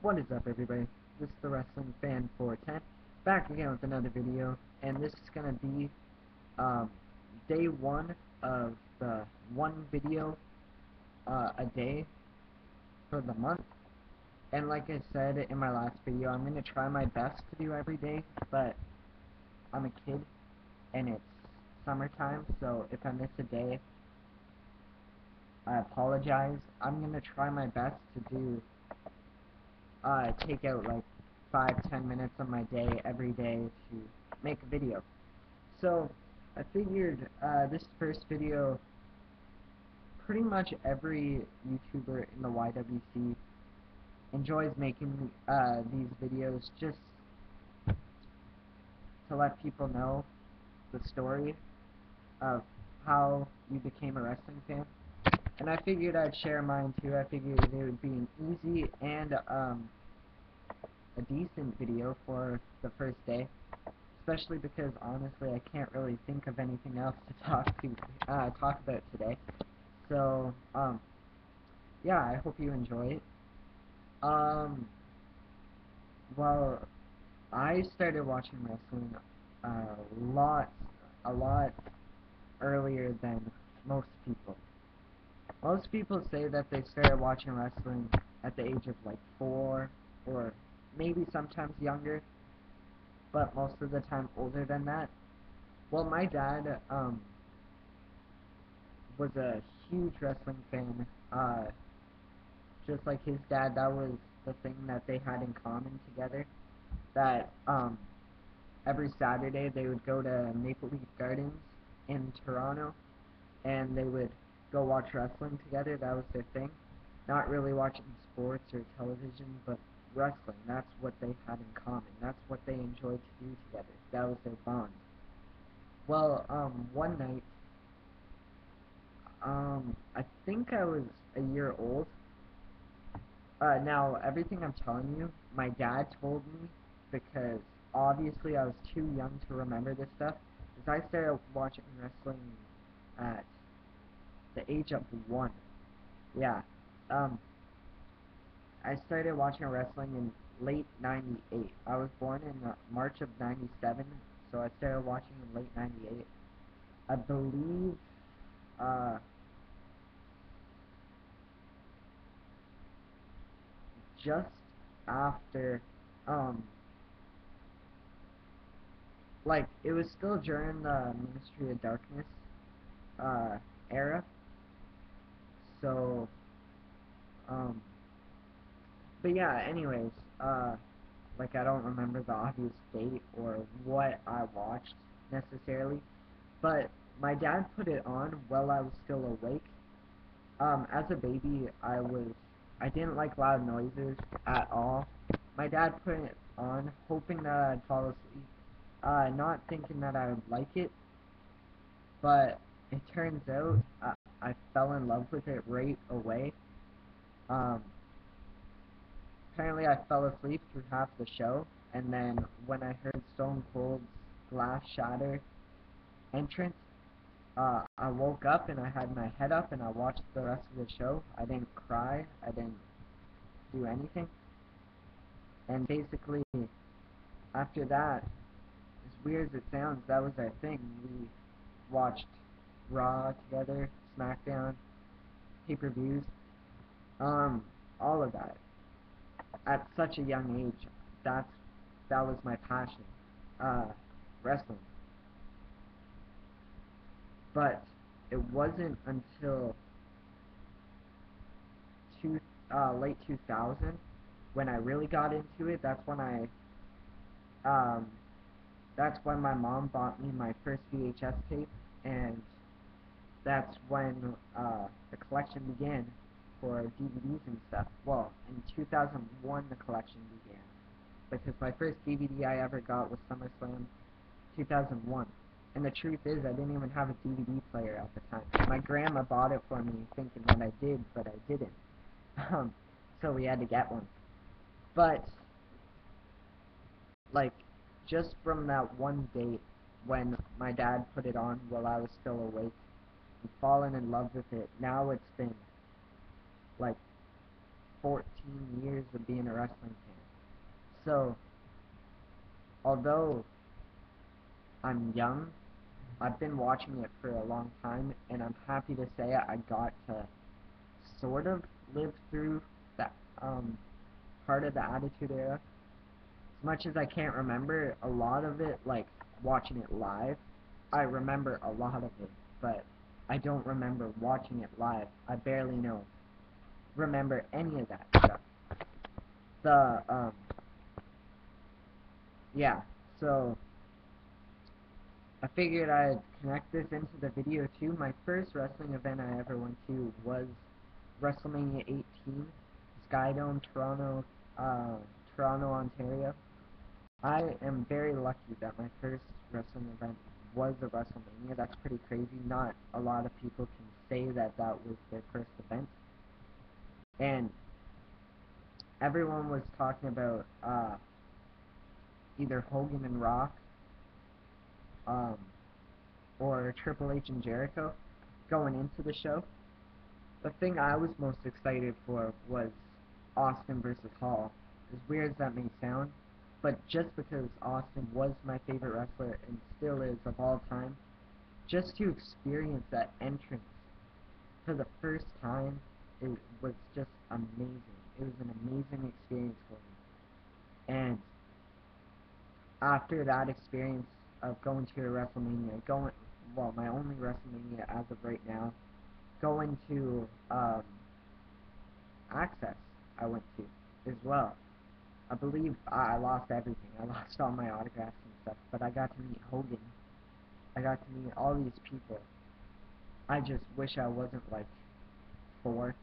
What is up, everybody? This is the Wrestling Fan 410, back again with another video, and this is going to be day one of the one video a day for the month. And like I said in my last video, I'm going to try my best to do every day, but I'm a kid, and it's summertime, so if I miss a day, I apologize. I'm going to try my best to do take out like 5-10 minutes of my day every day to make a video. So I figured this first video, pretty much every YouTuber in the YWC enjoys making these videos just to let people know the story of how you became a wrestling fan. And I figured I'd share mine too. I figured it would be an easy and a decent video for the first day, especially because honestly I can't really think of anything else to talk about today. So yeah, I hope you enjoy it. Well, I started watching wrestling a lot earlier than most people. Most people say that they started watching wrestling at the age of like 4 or maybe sometimes younger, but most of the time older than that. Well, my dad was a huge wrestling fan. Just like his dad, that was the thing that they had in common together. That every Saturday they would go to Maple Leaf Gardens in Toronto, and they would go watch wrestling together. That was their thing. Not really watching sports or television, but wrestling. That's what they had in common. That's what they enjoyed to do together. That was their bond. Well, one night, I think I was a year old. Now, everything I'm telling you, my dad told me, because obviously I was too young to remember this stuff, because I started watching wrestling at the age of 1. Yeah. I started watching wrestling in late 98. I was born in March of 97, so I started watching in late 98. I believe, just after, like, it was still during the Ministry of Darkness, era, so, but yeah, anyways, like, I don't remember the obvious date or what I watched, necessarily, but my dad put it on while I was still awake. As a baby, I didn't like loud noises at all. My dad put it on, hoping that I'd fall asleep, not thinking that I would like it, but it turns out I fell in love with it right away. Um, Apparently I fell asleep through half the show, and then when I heard Stone Cold's glass shatter entrance, I woke up and I had my head up and I watched the rest of the show. I didn't cry, I didn't do anything, and basically after that, as weird as it sounds, that was our thing. We watched Raw together, SmackDown, pay-per-views, all of that. At such a young age, that was my passion, wrestling. But it wasn't until late 2000 when I really got into it. Um, that's when my mom bought me my first VHS tape, and that's when the collection began for DVDs and stuff. Well, in 2001 the collection began, because my first DVD I ever got was SummerSlam 2001. And the truth is, I didn't even have a DVD player at the time. My grandma bought it for me thinking that I did, but I didn't. So we had to get one. But, like, just from that one date when my dad put it on while I was still awake and fallen in love with it, now it's been, like, 14 years of being a wrestling fan. So, although I'm young, I've been watching it for a long time, and I'm happy to say I got to sort of live through that part of the Attitude Era. As much as I can't remember a lot of it, like watching it live, I remember a lot of it, but I don't remember watching it live. I barely remember any of that stuff. The yeah, so I figured I'd connect this into the video too. My first wrestling event I ever went to was WrestleMania 18, Skydome, Toronto, Ontario. I am very lucky that my first wrestling event was a WrestleMania. That's pretty crazy. Not a lot of people can say that that was their first event. And everyone was talking about either Hogan and Rock, um, or Triple H and Jericho going into the show. The thing I was most excited for was Austin versus Hall. As weird as that may sound, but just because Austin was my favorite wrestler and still is of all time, just to experience that entrance for the first time, it was just amazing. It was an amazing experience for me. And after that experience of going to a WrestleMania, my only WrestleMania as of right now, going to Access, I went to as well. I believe I lost everything. I lost all my autographs and stuff, but I got to meet Hogan. I got to meet all these people. I just wish I wasn't like 4,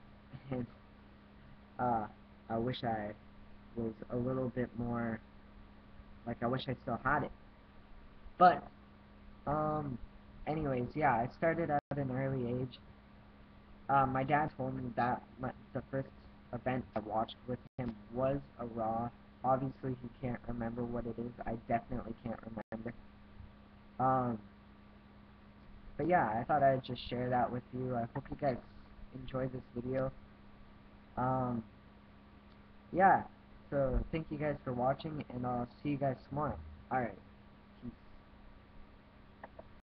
and I wish I was a little bit more, like I wish I still had it. But anyways, yeah, I started at an early age. My dad told me that the first event I watched with him was a Raw. Obviously, he can't remember what it is. I definitely can't remember. Um, but yeah, I thought I'd just share that with you. I hope you guys enjoyed this video. Yeah, so thank you guys for watching, and I'll see you guys tomorrow. Alright.